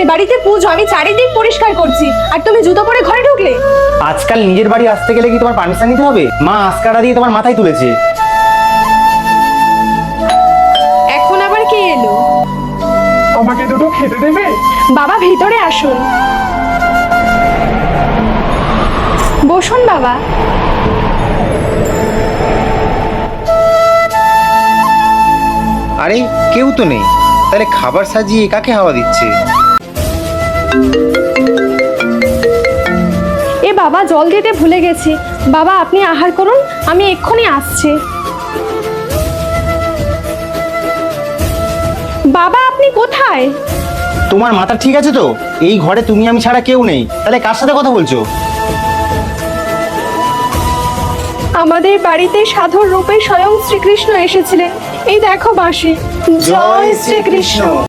জানি বাড়িতে পুজো, আমি চারিদিক পরিষ্কার করছি, আর তুমি জুতো পরে ঘরে ঢুকলে? আজকাল নিজের বাড়ি আসতে গেলে কি তোমার পারমিশন নিতে হবে? মা আজকারা দিয়ে তোমার মাথায় তুলেছে। এখন আবার কে এলো? আমাকে দুটো খেতে দেবে? বাবা ভিতরে আসুন, বসুন বাবা। আরে কেউ তো নেই, তাহলে খাবার সাজিয়ে কাকে হাওয়া দিচ্ছে? এ বাবা, জল দিতে ভুলে গেছি। বাবা আপনি আহার করুন, আমি এক্ষুনি আসছি। বাবা আপনি কোথায়? তোমার মাথা ঠিক আছে তো? এই ঘরে তুমি আমি ছাড়া কেউ নেই, তাহলে কার সাথে কথা বলছো? আমাদের বাড়িতে সাধুর রূপে স্বয়ং শ্রীকৃষ্ণ এসেছিলেন। এই দেখো বাঁশি। জয় শ্রীকৃষ্ণ।